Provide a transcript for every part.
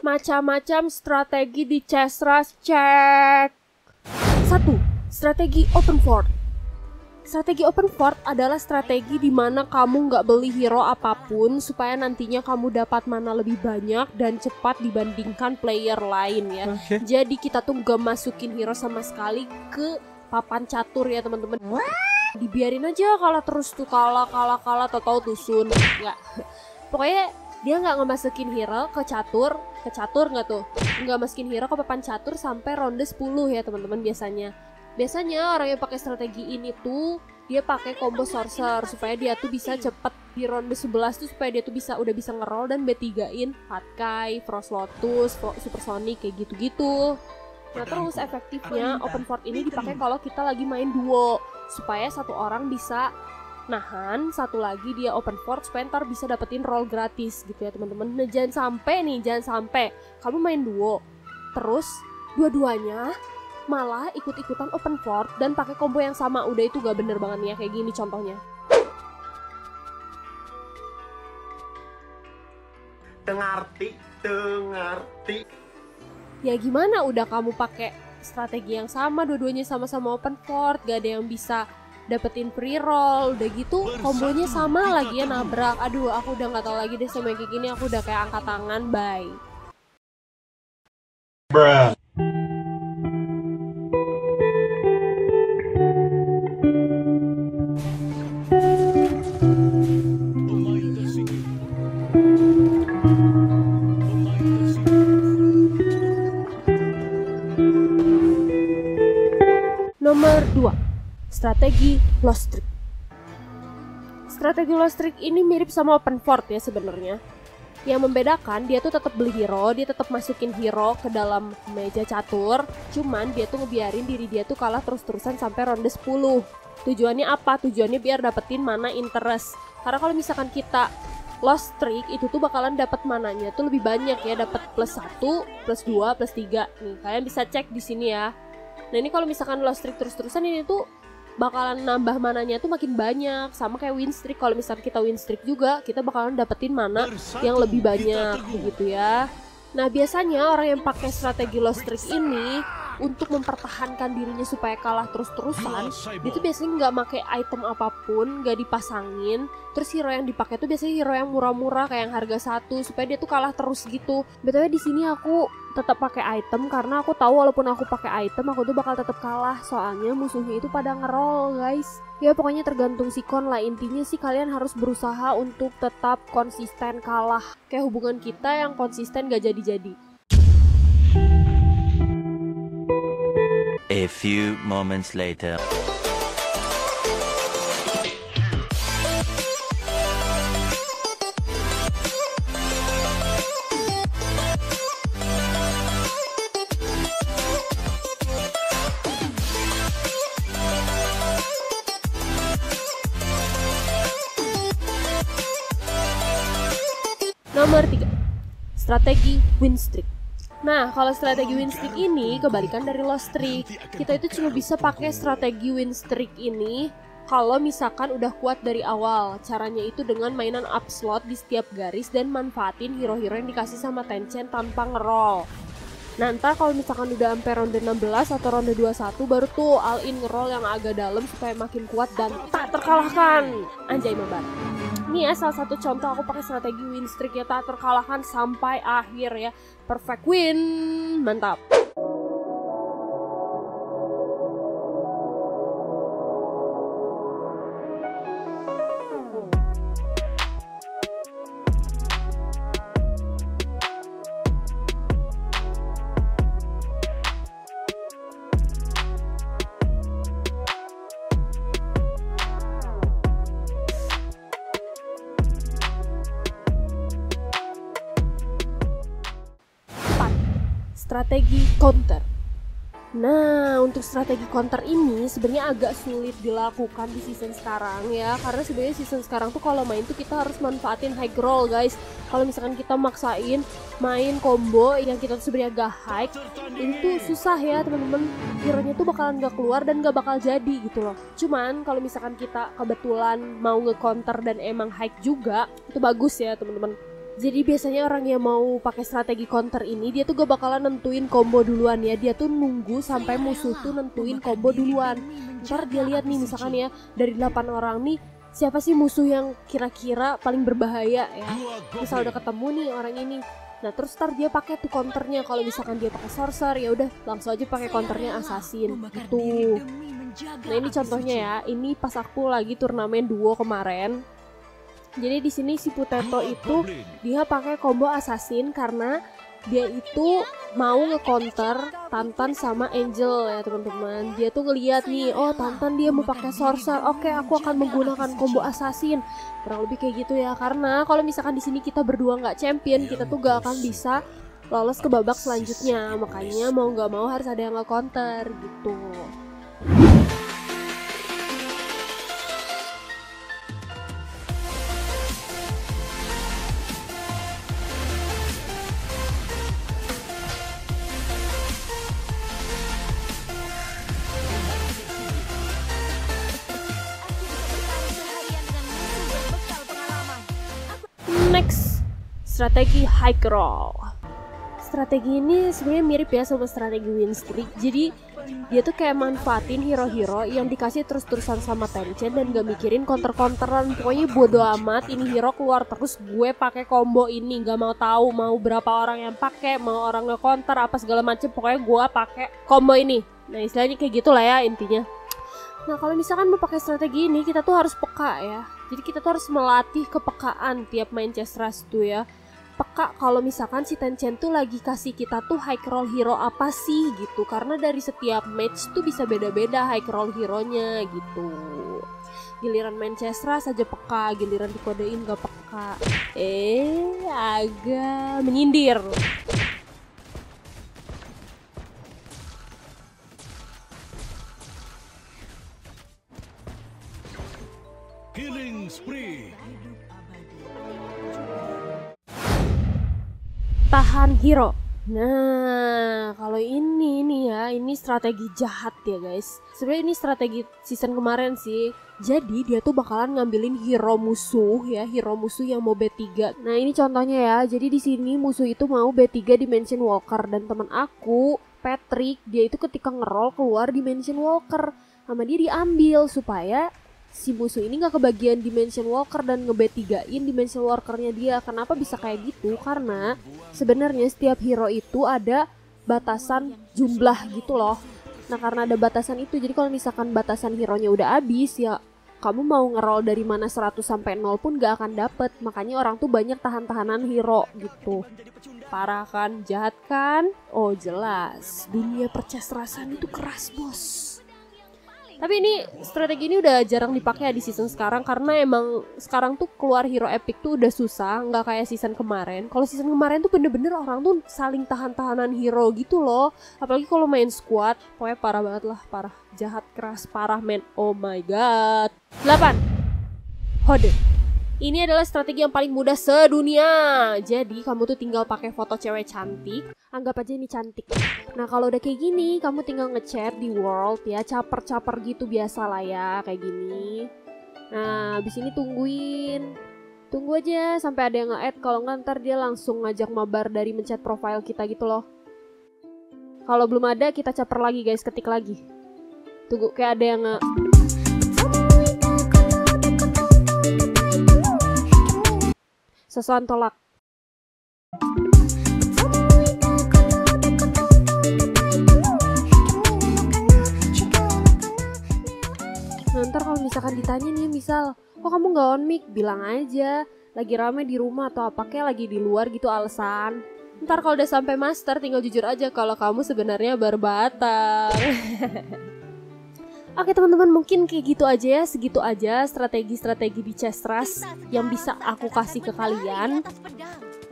Macam-macam strategi di Chess Rush, cek. 1. Strategi Open Fort. Strategi Open Fort adalah strategi di mana kamu nggak beli hero apapun supaya nantinya kamu dapat mana lebih banyak dan cepat dibandingkan player lain ya. Jadi kita tuh nggak masukin hero sama sekali ke papan catur ya teman-teman. Dibiarin aja kalah terus tuh, kalah atau tusun. Nggak. Pokoknya dia nggak ngemasukin hero ke catur nggak tuh, nggak masukin hero ke papan catur sampai ronde 10 ya teman-teman. Biasanya orang yang pakai strategi ini tuh dia pakai combo sorcerer supaya dia tuh bisa cepet di ronde 11 tuh, supaya dia tuh udah bisa ngeroll dan B3-in Hatkai, Frost Lotus, Supersonic kayak gitu-gitu. Nah terus efektifnya Open Fort ini dipakai kalau kita lagi main duo supaya satu orang bisa nahan, satu lagi dia Open Fort supaya ntar bisa dapetin roll gratis gitu ya teman-teman. Nah jangan sampai kamu main duo terus dua-duanya malah ikut-ikutan Open Fort dan pakai combo yang sama. Udah itu gak bener banget nih ya, kayak gini contohnya. Tengarti. Ya gimana, udah kamu pakai strategi yang sama, dua-duanya sama-sama Open Fort, gak ada yang bisa dapetin free roll, udah gitu kombonya sama lagi ya, nabrak. Aduh, aku udah nggak tahu lagi deh sama kayak gini, aku udah kayak angkat tangan, bye. Bruh. Nomor 2. Strategi Lost Streak. Strategi Lost Streak ini mirip sama Open Fort ya sebenarnya. Yang membedakan dia tuh tetap beli hero, dia tetap masukin hero ke dalam meja catur, cuman dia tuh ngebiarin diri dia tuh kalah terus-terusan sampai ronde 10. Tujuannya apa? Tujuannya biar dapetin mana interest. Karena kalau misalkan kita Lost Streak itu tuh bakalan dapat mananya tuh lebih banyak ya, dapat +1, +2, +3. Nih, kalian bisa cek di sini ya. Nah, ini kalau misalkan Lost Streak terus-terusan ini tuh bakalan nambah mananya tuh makin banyak, sama kayak win streak. Kalau misalkan kita win streak juga, kita bakalan dapetin mana yang lebih banyak begitu ya. Nah, biasanya orang yang pakai strategi Lost Streak ini untuk mempertahankan dirinya supaya kalah terus-terusan, itu biasanya nggak pakai item apapun, nggak dipasangin. Terus hero yang dipakai tuh biasanya hero yang murah-murah kayak yang harga 1 supaya dia tuh kalah terus gitu. BTW di sini aku tetap pakai item karena aku tahu walaupun aku pakai item aku tuh bakal tetap kalah, soalnya musuhnya itu pada ngeroll guys. Ya pokoknya tergantung sikon lah, intinya sih kalian harus berusaha untuk tetap konsisten kalah. Kayak hubungan kita yang konsisten gak jadi-jadi. A few moments later. Nomor 3. Strategi win streak. Nah, kalau strategi win streak ini kebalikan dari lost streak. Kita itu cuma bisa pakai strategi win streak ini kalau misalkan udah kuat dari awal. Caranya itu dengan mainan up slot di setiap garis dan manfaatin hero-hero yang dikasih sama Tencent tanpa ngeroll. Nah, ntar kalau misalkan udah sampai ronde 16 atau ronde 21 baru tuh all in ngeroll yang agak dalam supaya makin kuat dan tak terkalahkan. Anjay mabar. Ini ya salah satu contoh aku pakai strategi win streak ya, tak terkalahkan sampai akhir ya. Perfect win, mantap. Strategi counter. Nah, untuk strategi counter ini sebenarnya agak sulit dilakukan di season sekarang ya, karena sebenarnya season sekarang tuh kalau main tuh kita harus manfaatin high roll guys. Kalau misalkan kita maksain main combo yang kita tuh sebenarnya agak high, itu susah ya teman-teman. Hero-nya tuh bakalan gak keluar dan gak bakal jadi gitu loh. Cuman kalau misalkan kita kebetulan mau nge-counter dan emang high juga, itu bagus ya teman-teman. Jadi biasanya orang yang mau pakai strategi counter ini dia tuh gak bakalan nentuin combo duluan ya. Dia tuh nunggu sampai musuh tuh nentuin combo duluan. Ntar dia lihat nih misalkan ya, dari 8 orang nih siapa sih musuh yang kira-kira paling berbahaya ya. Misal udah ketemu nih orang ini. Nah terus ntar dia pakai tuh counternya. Kalau misalkan dia pakai sorcerer ya udah langsung aja pakai counternya assassin gitu. Nah ini contohnya ya. Ini pas aku lagi turnamen duo kemarin. Jadi di sini si Potato itu dia pakai combo assassin karena dia itu mau nge-counter Tantan sama Angel ya teman-teman. Dia tuh ngeliat nih, oh Tantan dia mau pakai sorcerer, oke aku akan menggunakan combo assassin. Kurang lebih kayak gitu ya. Karena kalau misalkan di sini kita berdua nggak champion, kita tuh gak akan bisa lolos ke babak selanjutnya. Makanya mau nggak mau harus ada yang nge-counter gitu. Next, strategi high roll. Strategi ini sebenarnya mirip ya sama strategi win streak. Jadi dia tuh kayak manfaatin hero-hero yang dikasih terus-terusan sama Tencent dan gak mikirin counter-counteran. Pokoknya bodo amat, ini hero keluar terus gue pakai combo ini, gak mau tahu mau berapa orang yang pakai, mau orang nge-counter apa segala macem, pokoknya gue pakai combo ini. Nah istilahnya kayak gitulah ya intinya. Nah kalau misalkan mau pakai strategi ini kita tuh harus peka ya. Jadi kita tuh harus melatih kepekaan tiap main chess rush tuh ya. Peka kalau misalkan si Tencent tuh lagi kasih kita tuh high roll hero apa sih gitu. Karena dari setiap match tuh bisa beda-beda high roll hero-nya gitu. Giliran main chess rush aja peka, giliran dikodein gak peka. Agak menyindir. Killing spree. Tahan hero. Nah, kalau ini nih ya, ini strategi jahat ya guys. Sebenarnya ini strategi season kemarin sih. Jadi dia tuh bakalan ngambilin hero musuh ya, hero musuh yang mau B3. Nah, ini contohnya ya. Jadi di sini musuh itu mau B3 Dimension Walker dan teman aku, Patrick, dia itu ketika ngeroll keluar Dimension Walker. Sama dia diambil supaya si musuh ini gak kebagian Dimension Walker dan nge-B3-in Dimension Walker-nya dia. Kenapa bisa kayak gitu? Karena sebenarnya setiap hero itu ada batasan jumlah gitu loh. Nah karena ada batasan itu, jadi kalau misalkan batasan hero-nya udah habis ya kamu mau nge-roll dari mana 100 sampai 0 pun gak akan dapet. Makanya orang tuh banyak tahan-tahanan hero gitu. Parah kan? Jahat kan? Oh jelas, dunia percasrasan itu keras bos. Tapi ini strategi ini udah jarang dipakai ya di season sekarang karena emang sekarang tuh keluar hero epic tuh udah susah, nggak kayak season kemarin. Kalau season kemarin tuh bener-bener orang tuh saling tahan-tahanan hero gitu loh. Apalagi kalau main squad, pokoknya parah banget lah, parah, jahat, keras, parah men. Oh my god. 8. Hode. Ini adalah strategi yang paling mudah sedunia. Jadi kamu tuh tinggal pakai foto cewek cantik, anggap aja ini cantik. Nah kalau udah kayak gini, kamu tinggal ngechat di world ya, caper-caper gitu biasa lah ya, kayak gini. Nah abis ini tunggu aja sampai ada yang nge-add. Kalau nggak ntar dia langsung ngajak mabar dari mencet profile kita gitu loh. Kalau belum ada kita caper lagi guys, ketik lagi. Tunggu kayak ada yang sesuatu tolak. Ntar kalau misalkan ditanya nih misal, kok kamu nggak on mic, bilang aja lagi rame di rumah atau apa kayak lagi di luar gitu alasan. Ntar kalau udah sampai master tinggal jujur aja kalau kamu sebenarnya berbatang. Oke teman-teman, mungkin kayak gitu aja ya, segitu aja strategi-strategi di chess rush yang bisa aku kasih ke kalian.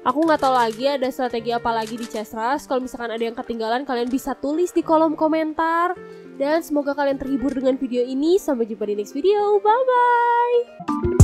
Aku nggak tahu lagi ada strategi apa lagi di chess rush. Kalau misalkan ada yang ketinggalan kalian bisa tulis di kolom komentar. Dan semoga kalian terhibur dengan video ini. Sampai jumpa di next video, bye bye.